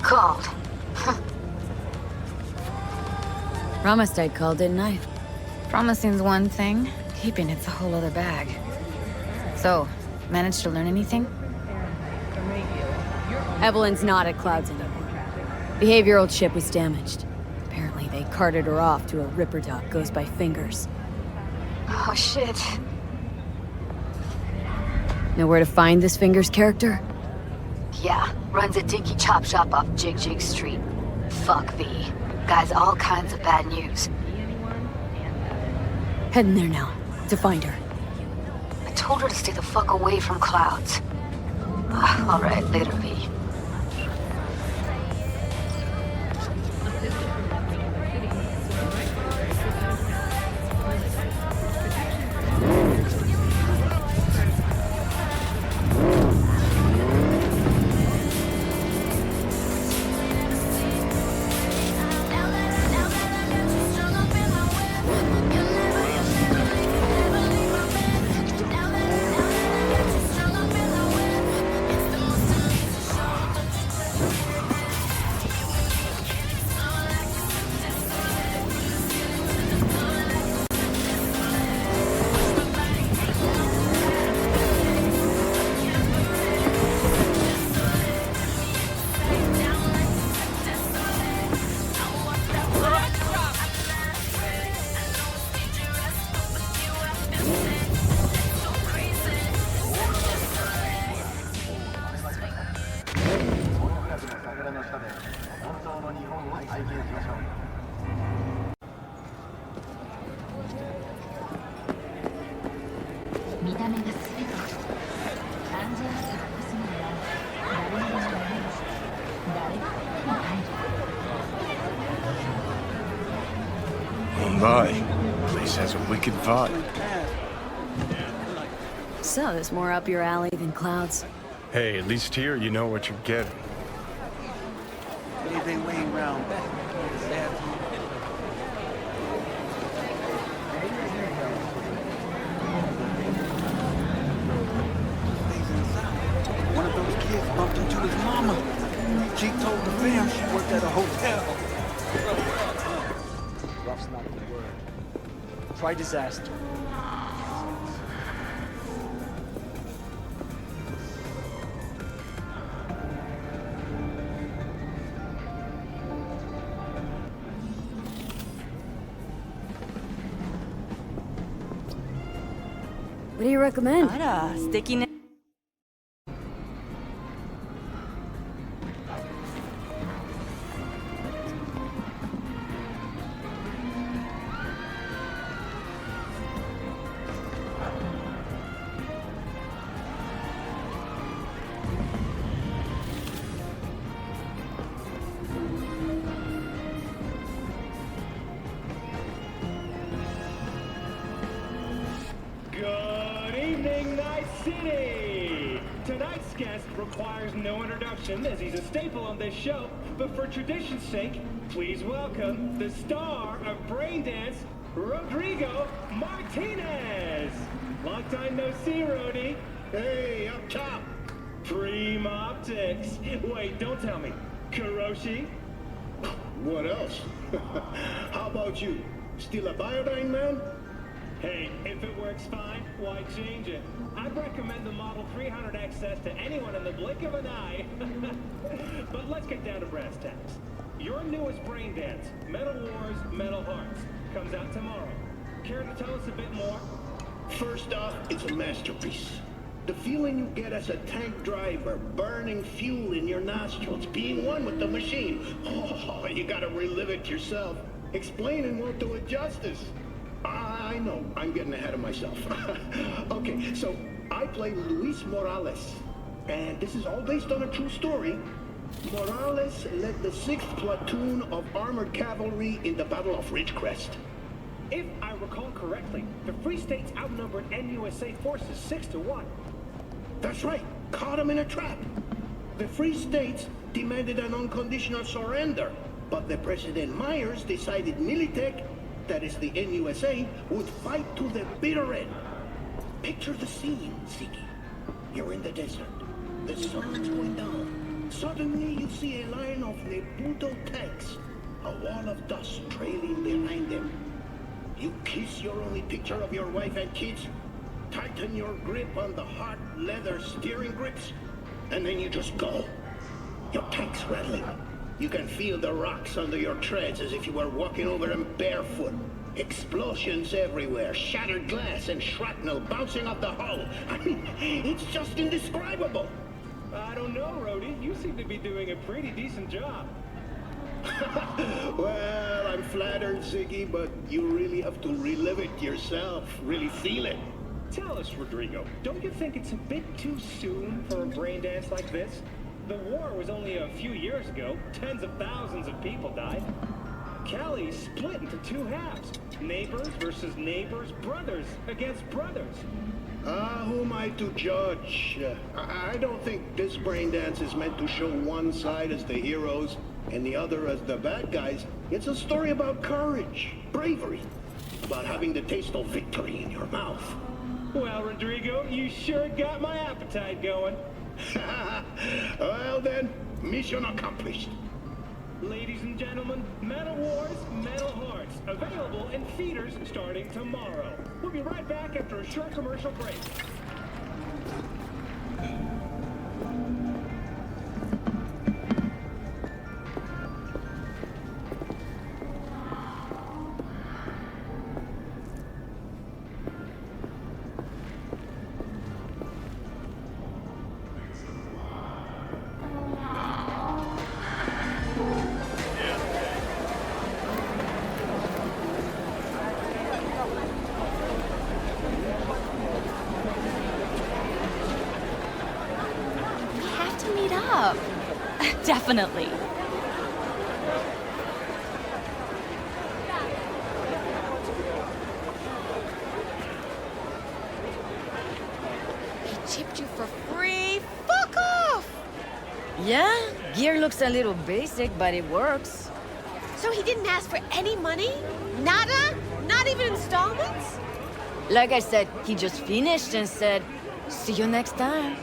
called. Promised I'd call, didn't I? Promising's one thing, keeping it's a whole other bag. So, managed to learn anything? Evelyn's not at Clouds anymore. Behavioral chip was damaged. Apparently they carted her off to a Ripper doc goes by Fingers. Oh shit. Know where to find this Fingers character? Yeah, runs a dinky chop shop off Jig Jig Street. Fuck V. Guy's all kinds of bad news. Heading there now, to find her. I told her to stay the fuck away from Clouds. Alright, later V. Oh my, place has a wicked vibe. So, there's more up your alley than Clouds. Hey, at least here you know what you're getting. They way round back. One of those kids bumped into his mama. She told the fam she worked at a hotel. Rough's not the word. Try disaster. What do you recommend? Sticky. Good evening, Night City! Tonight's guest requires no introduction as he's a staple on this show, but for tradition's sake, please welcome the star of Braindance, Rodrigo Martinez! Long time no see, Rody. Hey, up top! Prime Optics. Wait, don't tell me. Kuroshi? What else? How about you? Still a Biodyne man? Hey, if it works fine, why change it? I'd recommend the Model 300 XS to anyone in the blink of an eye. But let's get down to brass tacks. Your newest Braindance, Metal Wars, Metal Hearts, comes out tomorrow. Care to tell us a bit more? First off, it's a masterpiece. The feeling you get as a tank driver, burning fuel in your nostrils, being one with the machine. Oh, you gotta relive it yourself. Explaining won't do it justice. I know, I'm getting ahead of myself. Okay, so I play Luis Morales, and this is all based on a true story. Morales led the 6th Platoon of Armored Cavalry in the Battle of Ridgecrest. If I recall correctly, the Free States outnumbered NUSA forces 6-1. That's right, caught him in a trap. The Free States demanded an unconditional surrender, but the President Myers decided Militech, that is the NUSA, would fight to the bitter end. Picture the scene, Ziggy. You're in the desert. The sun's going down. suddenly you see a line of Nebuto tanks, a wall of dust trailing behind them. You kiss your only picture of your wife and kids, tighten your grip on the hard leather steering grips, and then you just go. Your tank's rattling. You can feel the rocks under your treads as if you were walking over them barefoot. Explosions everywhere, shattered glass and shrapnel bouncing off the hull. I mean, it's just indescribable. I don't know, Rhodey. You seem to be doing a pretty decent job. Well, I'm flattered, Ziggy, but you really have to relive it yourself, really feel it. Tell us, Rodrigo, don't you think it's a bit too soon for a brain dance like this? The war was only a few years ago. Tens of thousands of people died. Cali split into two halves. Neighbors versus neighbors, brothers against brothers. Who am I to judge? I don't think this brain dance is meant to show one side as the heroes and the other as the bad guys. It's a story about courage, bravery, about having the taste of victory in your mouth. Well, Rodrigo, you sure got my appetite going. Well then, mission accomplished. Ladies and gentlemen, Metal Wars, Metal Hearts, available in theaters starting tomorrow. We'll be right back after a short commercial break. Definitely. He chipped you for free? Fuck off! Yeah, gear looks a little basic, but it works. So he didn't ask for any money? Nada? Not even installments? Like I said, he just finished and said, "See you next time."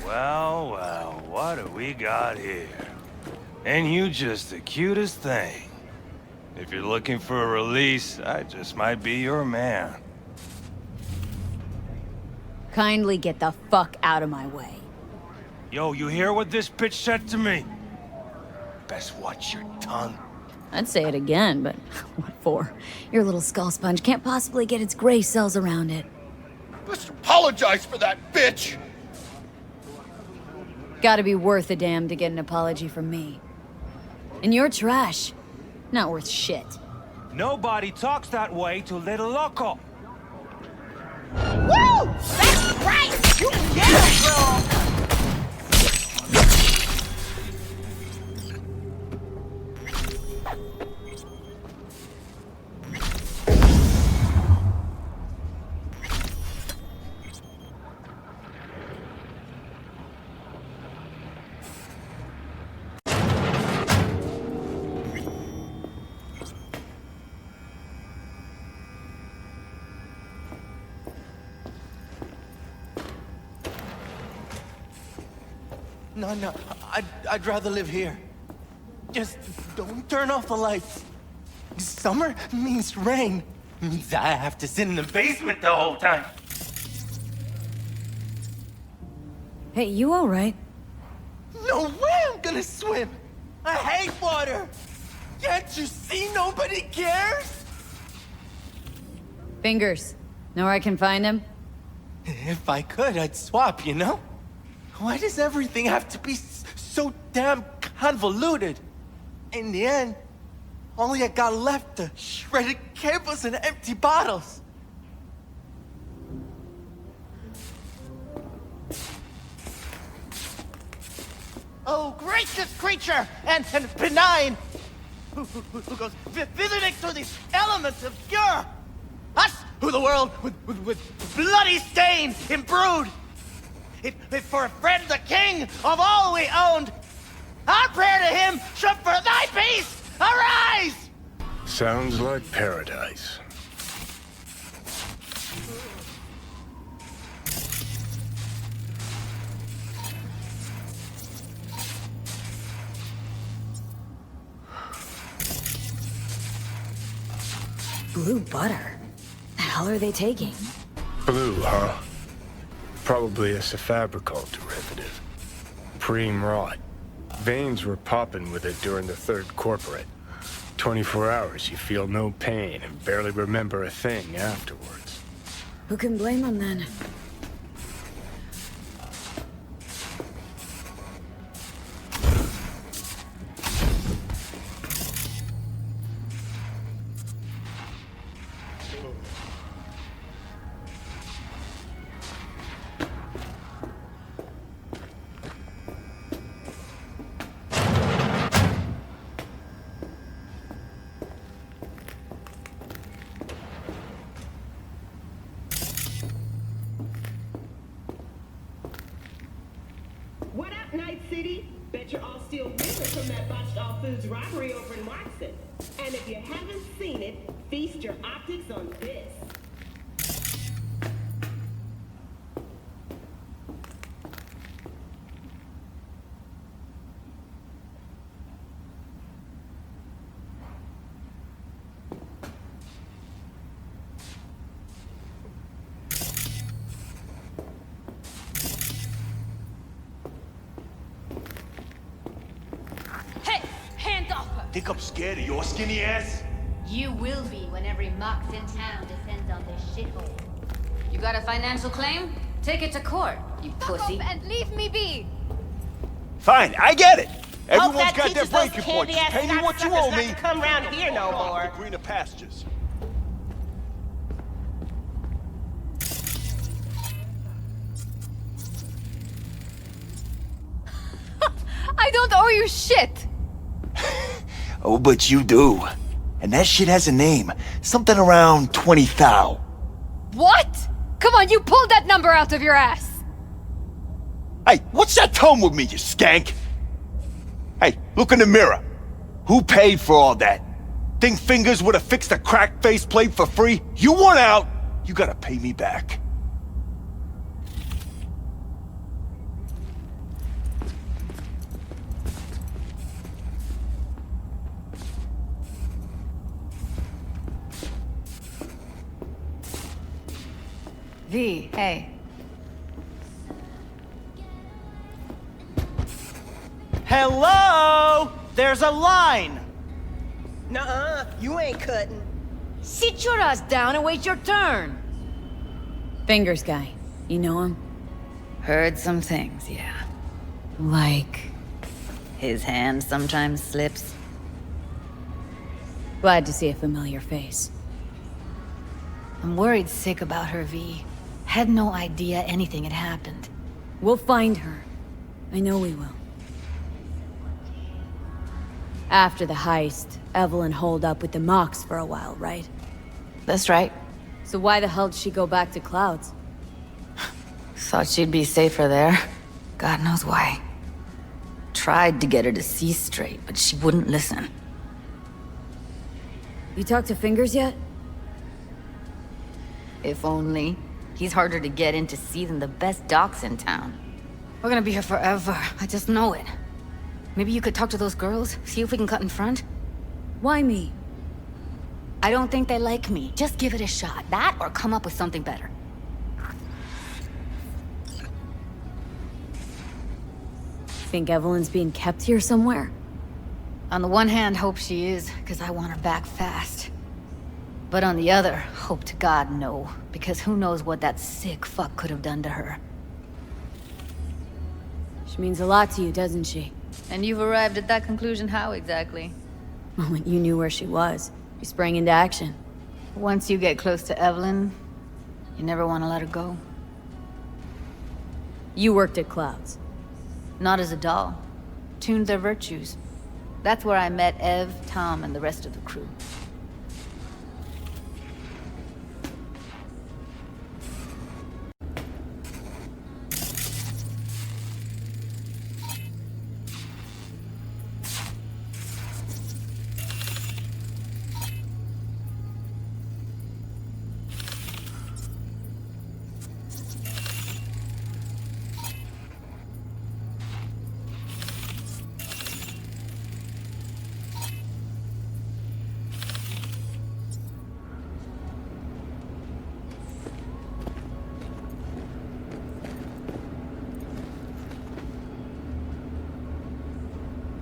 Well, what do we got here? And you just the cutest thing. If you're looking for a release, I just might be your man. Kindly get the fuck out of my way. Yo, you hear what this bitch said to me? Best watch your tongue. I'd say it again, but what for? Your little skull sponge can't possibly get its gray cells around it. Let's apologize for that bitch! Gotta be worth a damn to get an apology from me. And you're trash. Not worth shit. Nobody talks that way to Little Loco. Woo! That's right! You get it, girl! No, I'd rather live here. Just don't turn off the lights. Summer means rain. Means I have to sit in the basement the whole time. Hey, you alright? No way I'm gonna swim! I hate water! Can't you see nobody cares? Fingers. Know where I can find him? If I could, I'd swap, you know? Why does everything have to be so damn convoluted? In the end, all I got left are shredded cables and empty bottles. Oh, gracious creature and benign, who goes visiting through these elements obscure. Us, who the world with bloody stain imbrued. If for a friend the king of all we owned, our prayer to him should for thy peace arise! Sounds like paradise. Blue butter? The hell are they taking? Blue, huh? Probably a Cyberpunk derivative. Preem rot. Veins were popping with it during the third corporate. 24 hours, you feel no pain and barely remember a thing afterwards. Who can blame them then? What up, Night City? Bet you're all still reeling from that botched all foods robbery over in Watson. And if you haven't seen it, feast your optics on this. Think I'm scared of your skinny ass? You will be when every mox in town descends on this shithole. You got a financial claim? Take it to court, you pussy. And leave me be. Fine, I get it. Hope Everyone's that got their teaches those breaking point. Just candy-ass pay me what you cocksuckers owe not me. to come round here no more. The greener pastures. I don't owe you shit. Oh, but you do. And that shit has a name. Something around 20 thou. What? Come on, you pulled that number out of your ass. Hey, what's that tone with me, you skank? Hey, look in the mirror. Who paid for all that? Think Fingers would have fixed a cracked faceplate for free? You want out, you gotta pay me back. V, hey. Hello? There's a line. Nuh-uh, you ain't cutting. Sit your ass down and wait your turn. Fingers guy. You know him? Heard some things, yeah. Like... his hand sometimes slips. Glad to see a familiar face. I'm worried sick about her, V. Had no idea anything had happened. We'll find her. I know we will. After the heist, Evelyn holed up with the Mox for a while, right? That's right. So why the hell did she go back to Clouds? Thought she'd be safer there. God knows why. Tried to get her to see straight, but she wouldn't listen. You talked to Fingers yet? If only. He's harder to get in to see than the best docs in town. We're gonna be here forever. I just know it. Maybe you could talk to those girls, see if we can cut in front? Why me? I don't think they like me. Just give it a shot. That or come up with something better. Think Evelyn's being kept here somewhere? On the one hand, hope she is, because I want her back fast. But on the other, hope to God no, because who knows what that sick fuck could have done to her. She means a lot to you, doesn't she? And you've arrived at that conclusion how exactly? The moment you knew where she was, you sprang into action. Once you get close to Evelyn, you never want to let her go. You worked at Clouds. Not as a doll. Tuned their virtues. That's where I met Ev, Tom, and the rest of the crew.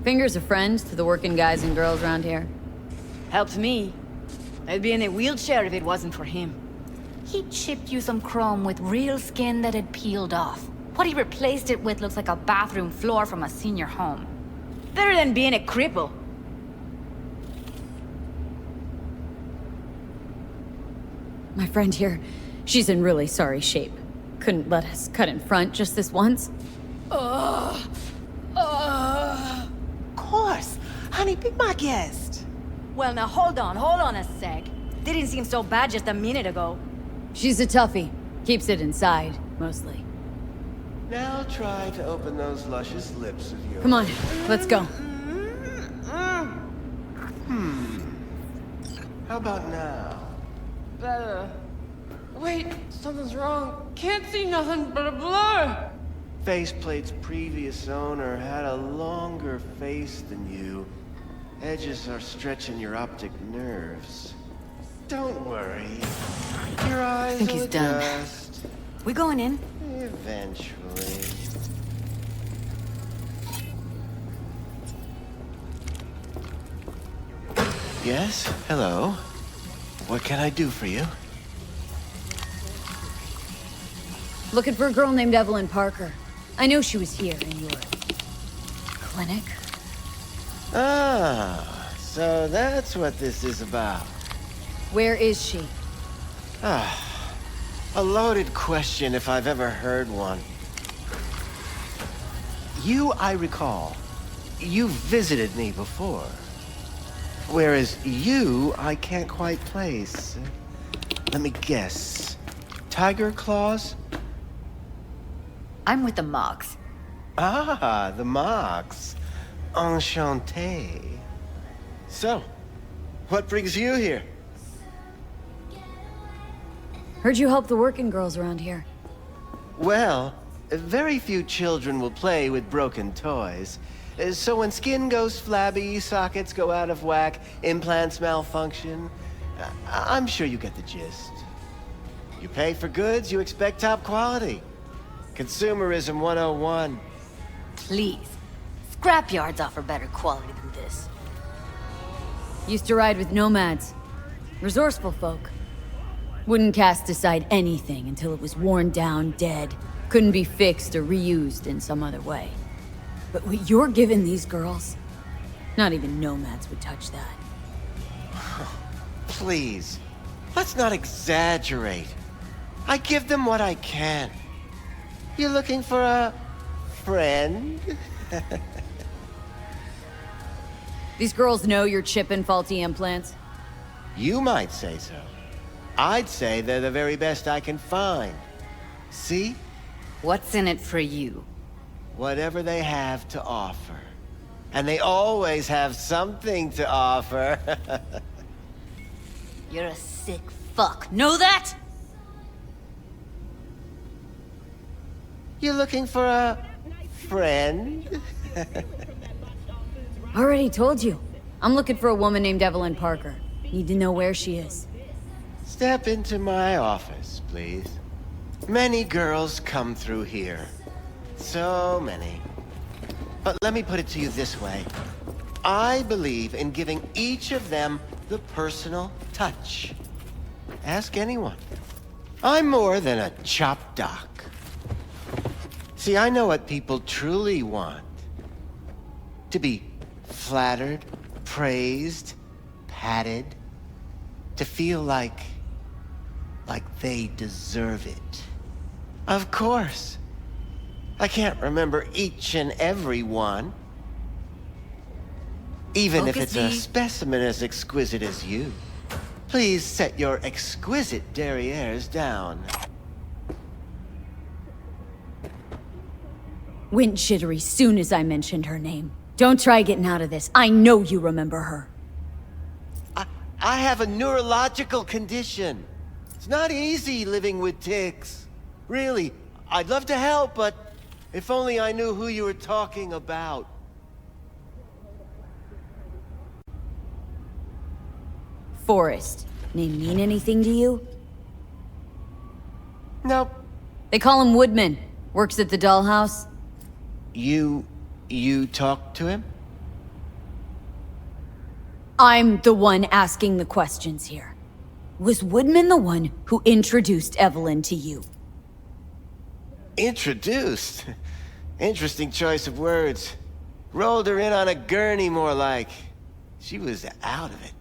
Finger's a friend to the working guys and girls around here. Helps me. I'd be in a wheelchair if it wasn't for him. He chipped you some chrome with real skin that had peeled off. What he replaced it with looks like a bathroom floor from a senior home. Better than being a cripple. My friend here, she's in really sorry shape. Couldn't let us cut in front just this once. Course. Honey, be my guest. Well, now hold on a sec. Didn't seem so bad just a minute ago. She's a toughie. Keeps it inside, mostly. Now try to open those luscious lips of yours. Come on, let's go. How about now? Better. Wait, something's wrong. Can't see nothing but a blur. Faceplate's previous owner had a longer face than you. Edges are stretching your optic nerves. Don't worry. Your eyes think will he's done. adjust. We going in? Eventually. Yes? Hello? What can I do for you? Looking for a girl named Evelyn Parker. I know she was here in your clinic. Ah, so that's what this is about. Where is she? A loaded question if I've ever heard one. You, I recall. You visited me before. Whereas you, I can't quite place. Let me guess. Tiger claws? I'm with the Mox. Ah, the Mox. Enchanté. So, what brings you here? Heard you help the working girls around here. Well, very few children will play with broken toys. So when skin goes flabby, sockets go out of whack, implants malfunction, I'm sure you get the gist. You pay for goods, you expect top quality. Consumerism 101. Please. Scrapyards offer better quality than this. Used to ride with Nomads. Resourceful folk. Wouldn't cast aside anything until it was worn down, dead. Couldn't be fixed or reused in some other way. But what you're giving these girls, not even Nomads would touch that. Please, let's not exaggerate. I give them what I can. You looking for a friend? These girls know you're chipping faulty implants? You might say so. I'd say they're the very best I can find. See? What's in it for you? Whatever they have to offer. And they always have something to offer. You're a sick fuck. Know that? You looking for a friend? Already told you. I'm looking for a woman named Evelyn Parker. Need to know where she is. Step into my office, please. Many girls come through here. So many. But let me put it to you this way. I believe in giving each of them the personal touch. Ask anyone. I'm more than a chop doc. See, I know what people truly want. To be flattered, praised, patted. To feel like they deserve it. Of course. I can't remember each and every one. Even if it's a specimen as exquisite as you. Please set your exquisite derrieres down. Went jittery soon as I mentioned her name. Don't try getting out of this. I know you remember her. I have a neurological condition. It's not easy living with tics. Really, I'd love to help, but if only I knew who you were talking about. Forrest. Name mean anything to you? Nope. They call him Woodman. Works at the dollhouse. You talked to him? I'm the one asking the questions here. Was Woodman the one who introduced Evelyn to you? Introduced? Interesting choice of words. Rolled her in on a gurney, more like. She was out of it.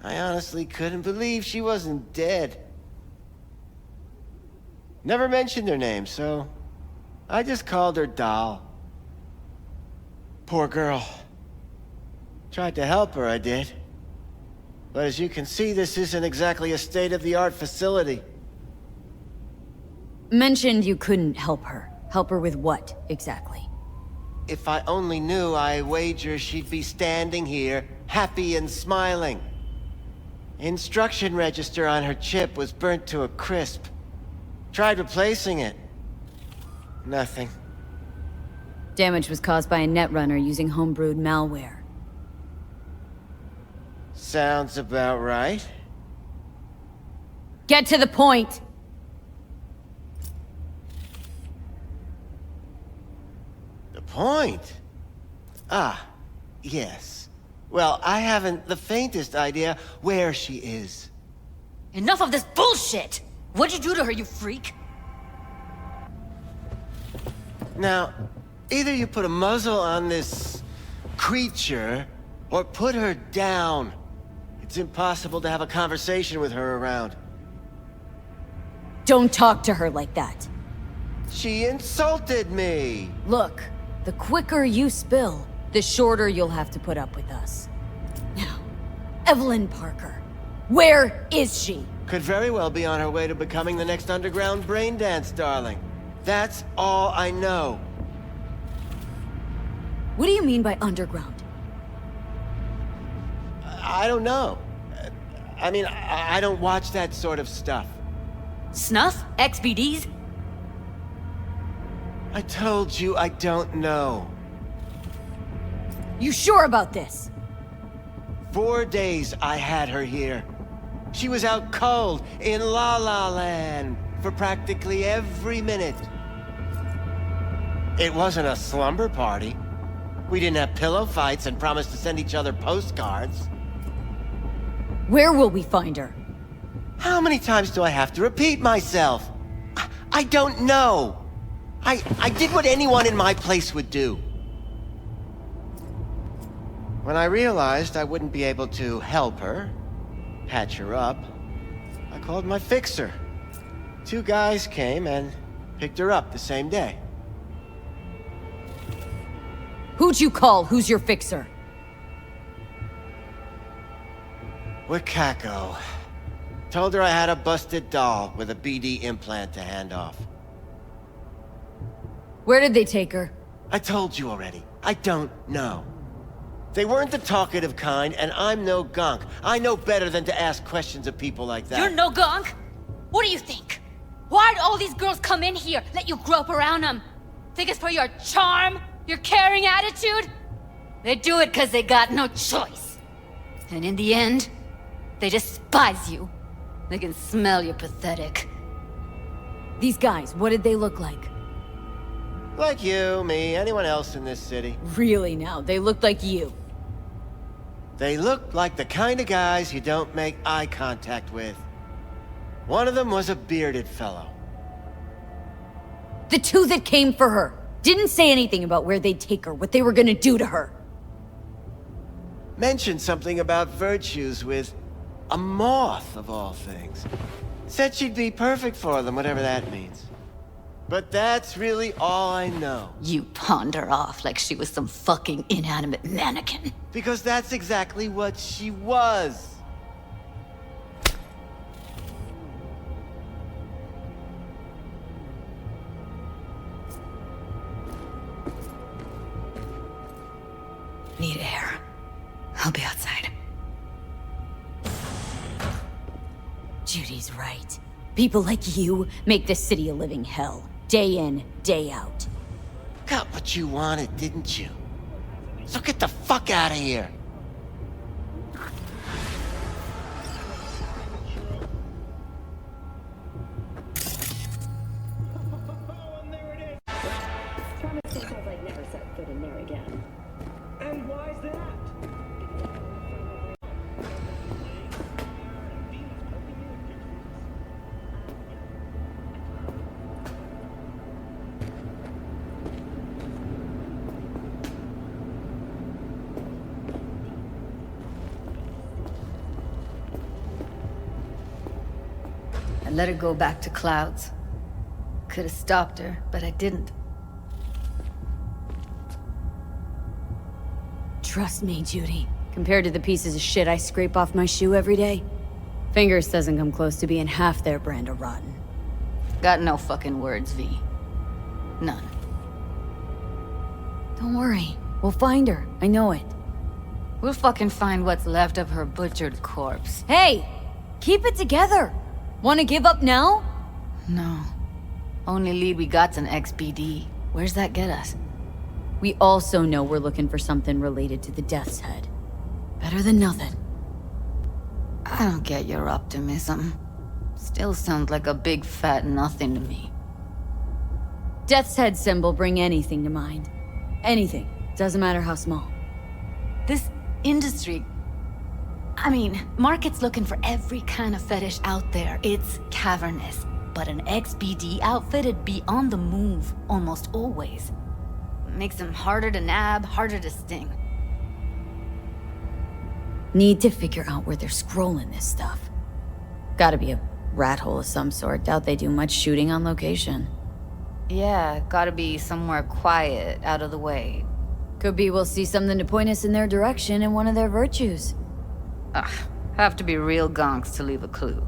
I honestly couldn't believe she wasn't dead. Never mentioned her name, so I just called her Doll. Poor girl. Tried to help her, I did. But as you can see, this isn't exactly a state-of-the-art facility. Mentioned you couldn't help her. Help her with what, exactly? If I only knew, I wager she'd be standing here, happy and smiling. Instruction register on her chip was burnt to a crisp. Tried replacing it. Nothing. Damage was caused by a netrunner using homebrewed malware. Sounds about right. Get to the point! The point? Ah, yes. Well, I haven't the faintest idea where she is. Enough of this bullshit! What'd you do to her, you freak? Now, either you put a muzzle on this creature, or put her down. It's impossible to have a conversation with her around. Don't talk to her like that. She insulted me! Look, the quicker you spill, the shorter you'll have to put up with us. Now, Evelyn Parker. Where is she? Could very well be on her way to becoming the next underground braindance darling. That's all I know. What do you mean by underground? I don't know. I mean, I don't watch that sort of stuff. Snuff? XBDs? I told you I don't know. You sure about this? 4 days I had her here. She was out cold in La La Land for practically every minute. It wasn't a slumber party. We didn't have pillow fights and promised to send each other postcards. Where will we find her? How many times do I have to repeat myself? I don't know. I did what anyone in my place would do. When I realized I wouldn't be able to help her, patch her up, I called my fixer. 2 guys came and picked her up the same day. Who'd you call? Who's your fixer? Wakako. Told her I had a busted doll with a BD implant to hand off. Where did they take her? I told you already. I don't know. They weren't the talkative kind, and I'm no gunk. I know better than to ask questions of people like that. You're no gunk? What do you think? Why'd all these girls come in here, let you grope around them? Think it's for your charm? Your caring attitude? They do it because they got no choice. And in the end, they despise you. They can smell you're pathetic. These guys, what did they look like? Like you, me, anyone else in this city. Really now, they looked like you. They look like the kind of guys you don't make eye contact with. One of them was a bearded fellow. The two that came for her. Didn't say anything about where they'd take her, what they were gonna do to her. Mentioned something about virtues with a moth, of all things. Said she'd be perfect for them, whatever that means. But that's really all I know. You pawned her off like she was some fucking inanimate mannequin. Because that's exactly what she was. Need air. I'll be outside. Judy's right. People like you make this city a living hell. Day in, day out. Got what you wanted, didn't you? So get the fuck out of here. Promise yourself I'd never set foot in there again. And why's that? I let her go back to Clouds. Could have stopped her, but I didn't. Trust me, Judy. Compared to the pieces of shit I scrape off my shoe every day, Fingers doesn't come close to being half their brand of rotten. Got no fucking words, V. None. Don't worry. We'll find her. I know it. We'll fucking find what's left of her butchered corpse. Hey! Keep it together! Wanna give up now? No. Only lead we got's an XBD. Where's that get us? We also know we're looking for something related to the Death's Head. Better than nothing. I don't get your optimism. Still sounds like a big fat nothing to me. Death's Head symbol bring anything to mind. Anything. Doesn't matter how small. This industry... I mean, market's looking for every kind of fetish out there. It's cavernous. But an XBD outfit'd be on the move, almost always. Makes them harder to nab, harder to sting. Need to figure out where they're scrolling this stuff. Gotta be a rat hole of some sort. Doubt they do much shooting on location. Yeah, gotta be somewhere quiet, out of the way. Could be we'll see something to point us in their direction in one of their virtues. Ugh, have to be real gonks to leave a clue.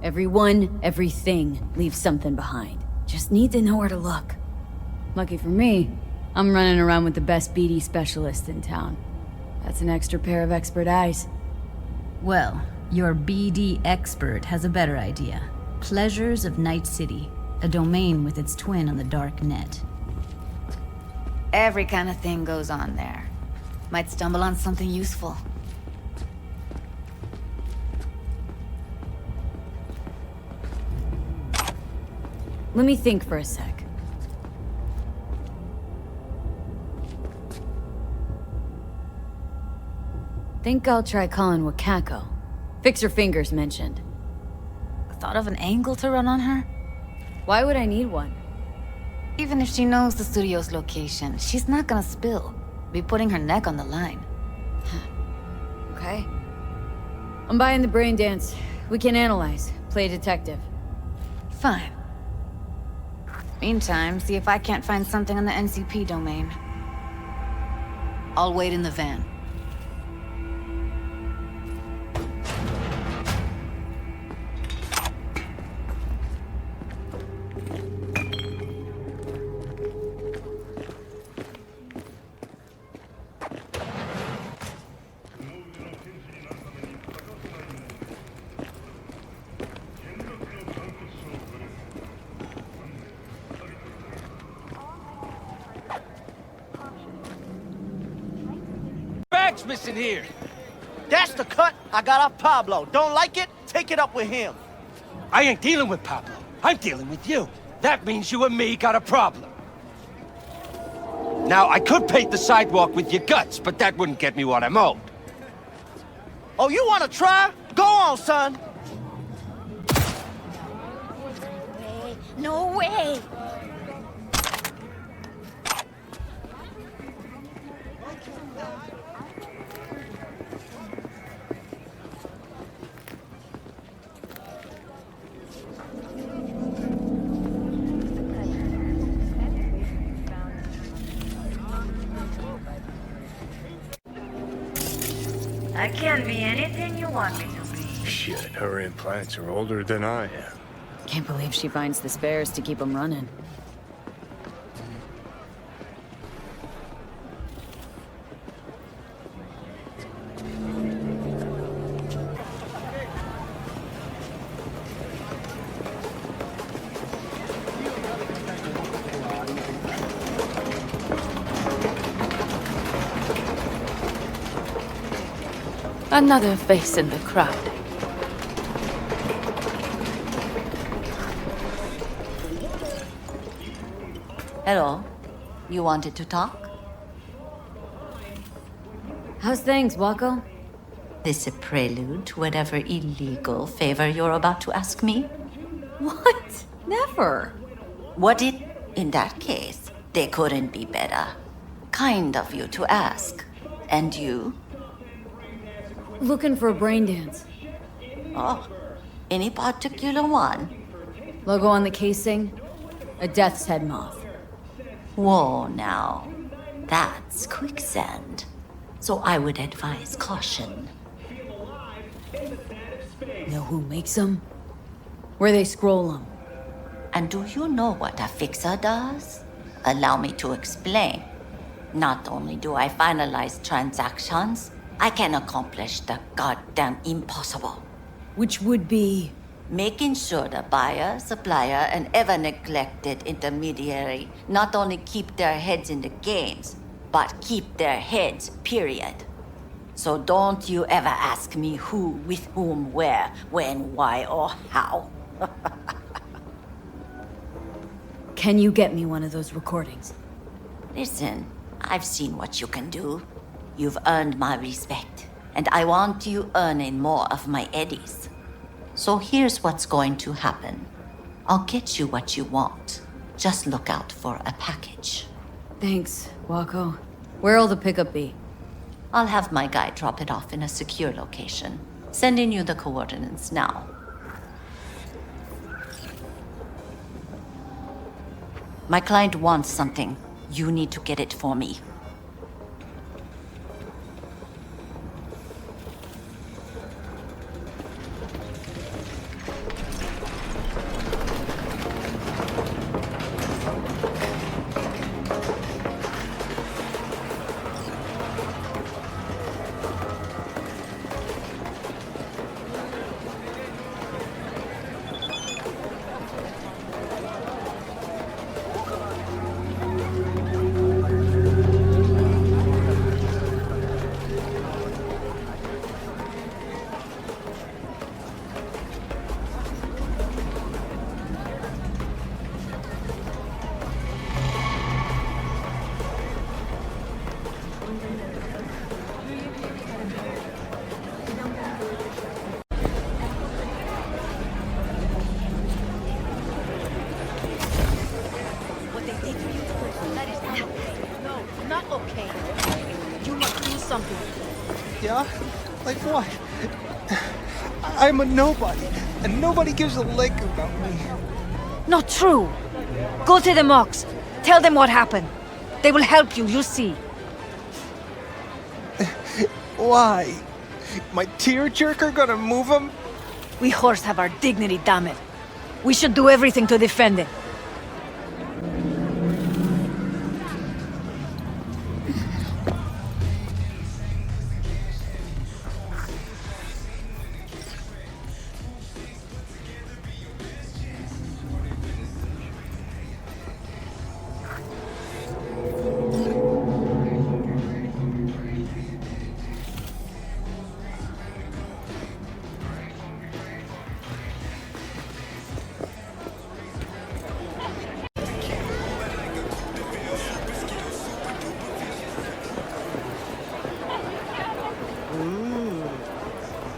Everyone, everything leaves something behind. Just need to know where to look. Lucky for me, I'm running around with the best BD specialist in town. That's an extra pair of expert eyes. Well, your BD expert has a better idea. Pleasures of Night City, a domain with its twin on the dark net. Every kind of thing goes on there. Might stumble on something useful. Let me think for a sec. Think I'll try calling Wakako. Fix Her Fingers mentioned. Thought of an angle to run on her? Why would I need one? Even if she knows the studio's location, she's not gonna spill. Be putting her neck on the line. Okay. I'm buying the brain dance. We can analyze. Play detective. Fine. Meantime, see if I can't find something on the NCP domain. I'll wait in the van. Missing here. That's the cut I got off Pablo. Don't like it? Take it up with him. I ain't dealing with Pablo. I'm dealing with you. That means you and me got a problem. Now, I could paint the sidewalk with your guts, but that wouldn't get me what I'm owed. Oh, you wanna try? Go on, son. No way! I can be anything you want me to be. Shit, her implants are older than I am. Can't believe she finds the spares to keep them running. Another face in the crowd. Hello. You wanted to talk? How's things, Wako? This a prelude to whatever illegal favor you're about to ask me? What? Never. What it? In that case, they couldn't be better. Kind of you to ask. And you? Looking for a brain dance. Oh, any particular one? Logo on the casing? A death's head moth. Whoa, now. That's quicksand. So I would advise caution. Know who makes them? Where they scroll them? And do you know what a fixer does? Allow me to explain. Not only do I finalize transactions, I can accomplish the goddamn impossible. Which would be? Making sure the buyer, supplier, and ever-neglected intermediary not only keep their heads in the games, but keep their heads, period. So don't you ever ask me who, with whom, where, when, why, or how. Can you get me one of those recordings? Listen, I've seen what you can do. You've earned my respect, and I want you earning more of my eddies. So here's what's going to happen. I'll get you what you want. Just look out for a package. Thanks, Wako. Where'll the pickup be? I'll have my guy drop it off in a secure location. Sending you the coordinates now. My client wants something. You need to get it for me. Yeah? Like what? I'm a nobody, and nobody gives a lick about me. Not true. Go to the mocks. Tell them what happened. They will help you, you'll see. Why? My tearjerker gonna move him? We horse have our dignity, damn it. We should do everything to defend it.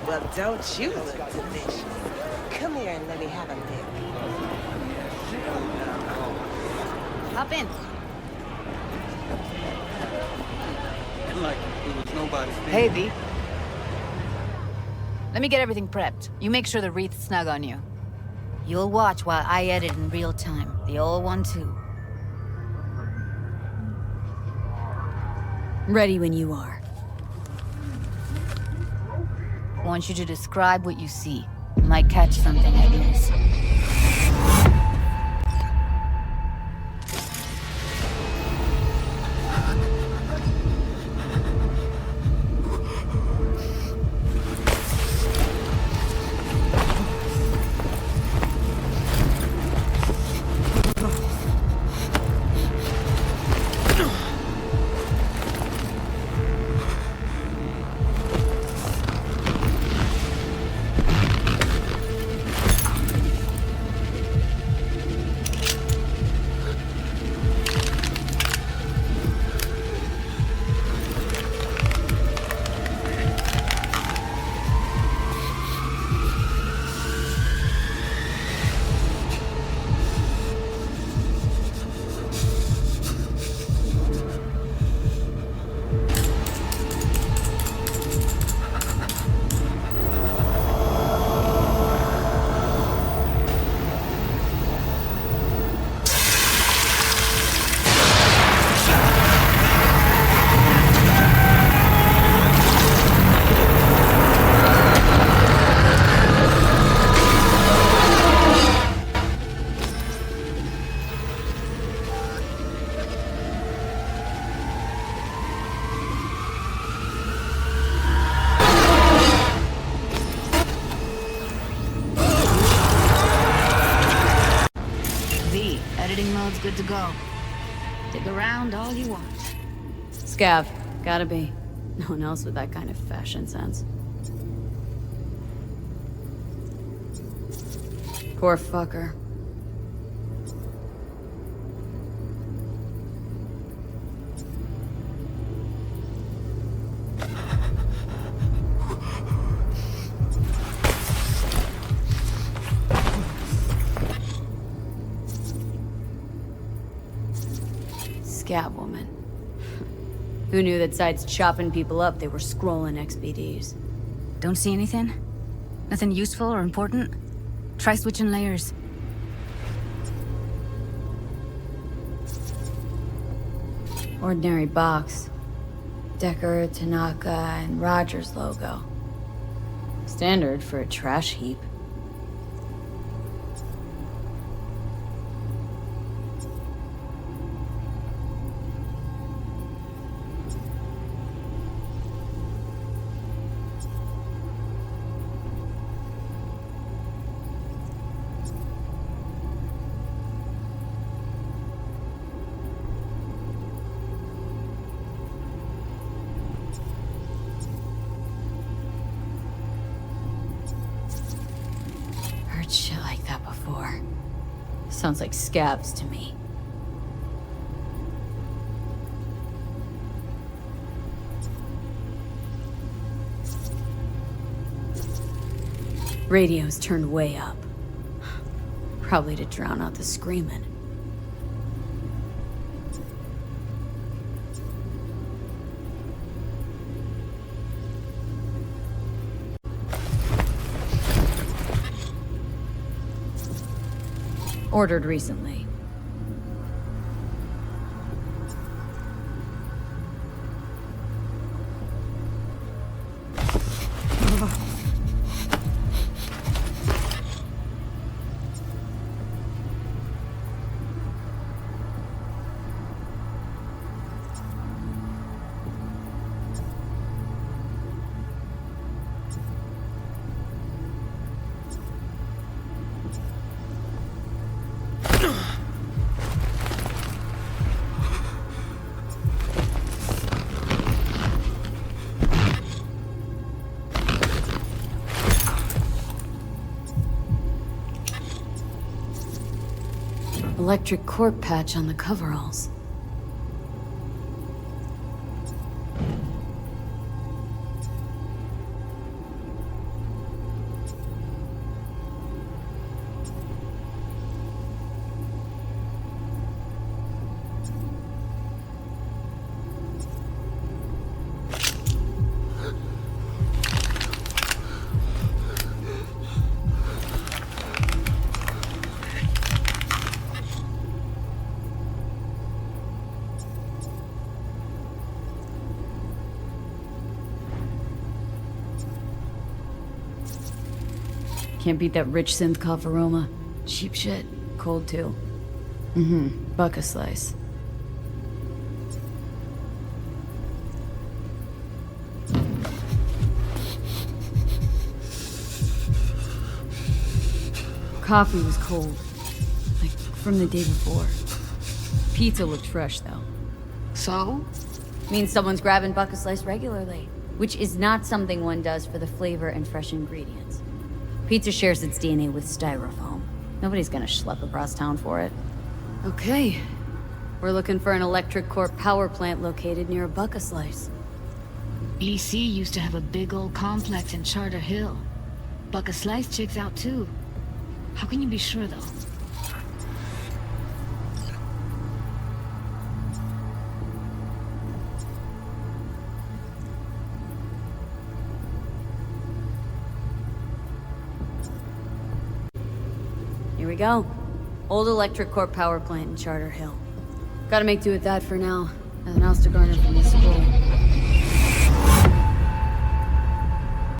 Well, don't you look delicious? Come here and let me have a lick. Hop in. Like it was nobody's thing. Hey, V. Let me get everything prepped. You make sure the wreath's snug on you. You'll watch while I edit in real time. The old one, too. Ready when you are. I want you to describe what you see. You might catch something I miss. Editing mode's good to go. Dig around all you want. Scav. Gotta be. No one else with that kind of fashion sense. Poor fucker. Scav woman. Who knew that besides chopping people up, they were scrolling XBDs? Don't see anything? Nothing useful or important? Try switching layers. Ordinary box. Decker, Tanaka, and Rogers logo. Standard for a trash heap. Shit like that before. Sounds like scabs to me. Radio's turned way up. Probably to drown out the screaming. Ordered recently. Electric corp patch on the coveralls. Can't beat that rich synth cough aroma. Cheap shit. Cold too. Buck a slice. Coffee was cold. Like, from the day before. Pizza looked fresh, though. So? Means someone's grabbing Buck a slice regularly. Which is not something one does for the flavor and fresh ingredients. Pizza shares its DNA with styrofoam. Nobody's gonna schlep across town for it. Okay. We're looking for an electric core power plant located near a Buck a slice. EC used to have a big old complex in Charter Hill. Buck a slice checks out too. How can you be sure, though? Here we go. Old electric core power plant in Charter Hill. Gotta make do with that for now. Nothing else to garner from this school.